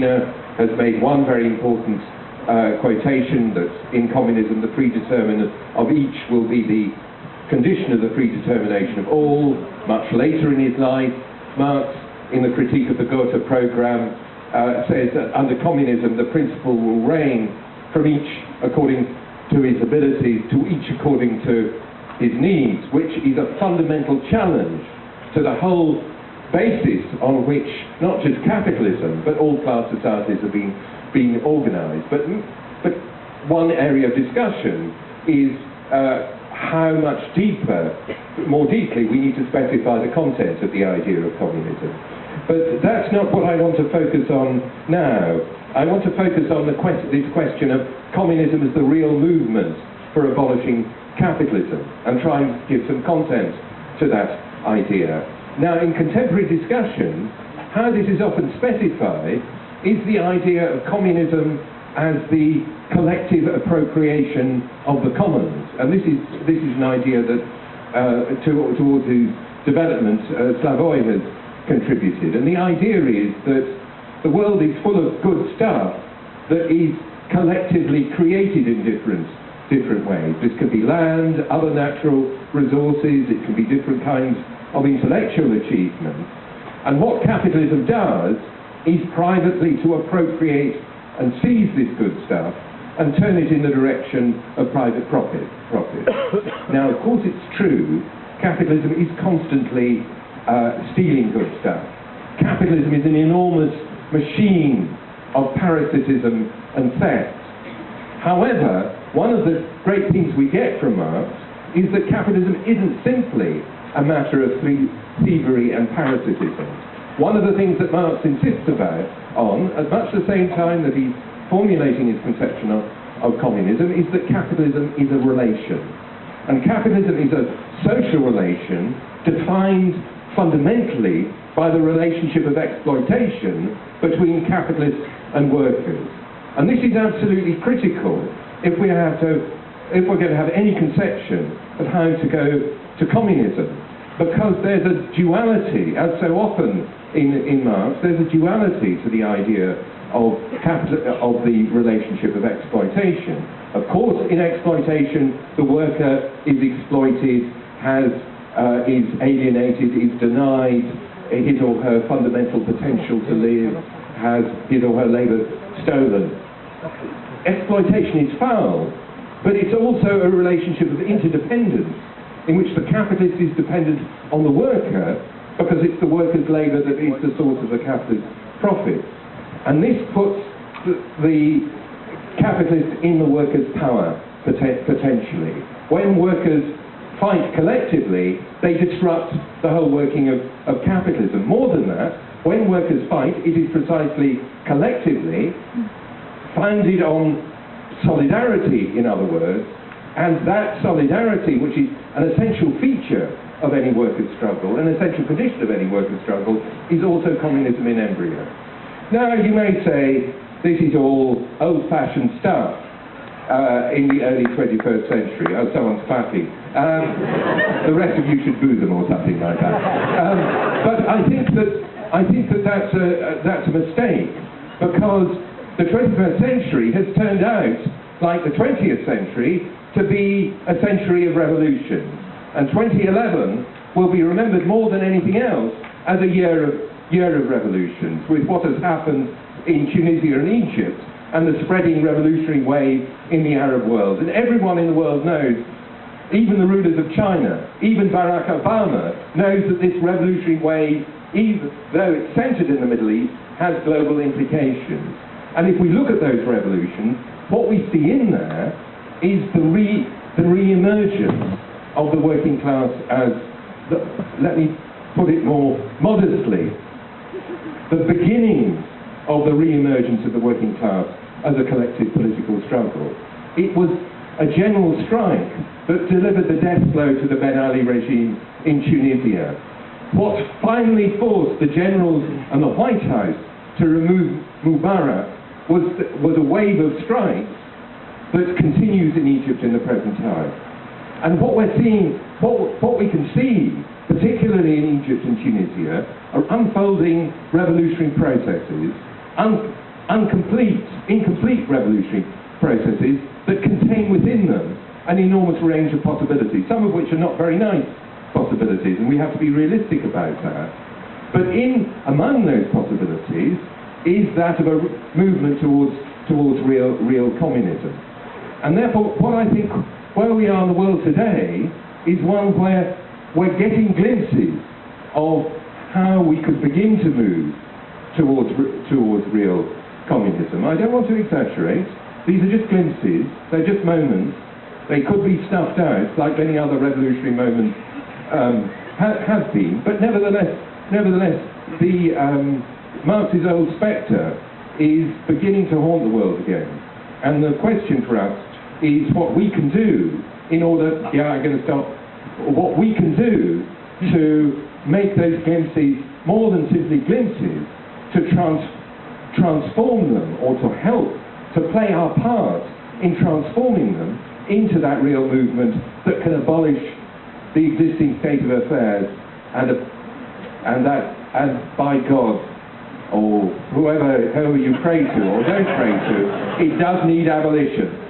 Gina has made one very important quotation that in communism the predeterminant of each will be the condition of the predetermination of all. Much later in his life, Marx, in the Critique of the Gotha Programme, says that under communism the principle will reign from each according to his abilities, to each according to his needs, which is a fundamental challenge to the whole basis on which not just capitalism but all class societies have been organised. But one area of discussion is how much more deeply we need to specify the content of the idea of communism. But that's not what I want to focus on now. I want to focus on this question of communism as the real movement for abolishing capitalism and try and give some content to that idea. Now, in contemporary discussion, how this is often specified is the idea of communism as the collective appropriation of the commons. And this is an idea that towards whose development Slavoj has contributed. And the idea is that the world is full of good stuff that is collectively created in different ways. This could be land, other natural resources, it can be different kinds of intellectual achievement. And what capitalism does is privately to appropriate and seize this good stuff and turn it in the direction of private profit. Now, of course, it's true, capitalism is constantly stealing good stuff. Capitalism is an enormous machine of parasitism and theft. However, one of the great things we get from Marx is that capitalism isn't simply a matter of thievery and parasitism. One of the things that Marx insists on, at much the same time that he's formulating his conception of communism, is that capitalism is a relation. And capitalism is a social relation defined fundamentally by the relationship of exploitation between capitalists and workers. And this is absolutely critical if we're going to have any conception of how to go to communism. Because there's a duality, as so often in Marx, there's a duality to the idea of the relationship of exploitation. Of course, in exploitation, the worker is exploited, is alienated, is denied his or her fundamental potential to live, has his or her labour stolen. Exploitation is foul, but it's also a relationship of interdependence, in which the capitalist is dependent on the worker because it's the worker's labour that is the source of the capitalist profit. And this puts the capitalist in the worker's power, potentially. When workers fight collectively, they disrupt the whole working of capitalism. More than that, when workers fight, it is precisely collectively, founded on solidarity, in other words, and that solidarity, which is an essential feature of any workers' struggle, an essential condition of any workers' struggle, is also communism in embryo. Now, you may say, this is all old-fashioned stuff in the early 21st century. Oh, someone's clapping. The rest of you should boo them or something like that. But I think that that's a mistake, because the 21st century has turned out, like the 20th century, to be a century of revolutions. And 2011 will be remembered more than anything else as a year of revolutions, with what has happened in Tunisia and Egypt and the spreading revolutionary wave in the Arab world. And everyone in the world knows, even the rulers of China, even Barack Obama, knows that this revolutionary wave, even though it's centered in the Middle East, has global implications. And if we look at those revolutions, what we see in there is the re-emergence of the working class as, let me put it more modestly, the beginning of the re-emergence of the working class as a collective political struggle. It was a general strike that delivered the death blow to the Ben Ali regime in Tunisia. What finally forced the generals and the White House to remove Mubarak was a wave of strikes that continues in Egypt in the present time. And what we're seeing, what we can see, particularly in Egypt and Tunisia, are unfolding revolutionary processes, incomplete revolutionary processes that contain within them an enormous range of possibilities, some of which are not very nice possibilities, and we have to be realistic about that. But among those possibilities is that of a movement towards real communism. And therefore, what I think where we are in the world today is one where we're getting glimpses of how we could begin to move towards real communism. I don't want to exaggerate. These are just glimpses. They're just moments. They could be snuffed out, like any other revolutionary moment has been. But nevertheless, Marx's old spectre is beginning to haunt the world again. And the question for us is what we can do in order, what we can do to make those glimpses more than simply glimpses, to transform them, or to help to play our part in transforming them into that real movement that can abolish the existing state of affairs and by God, or whoever you pray to or don't pray to, it does need abolition.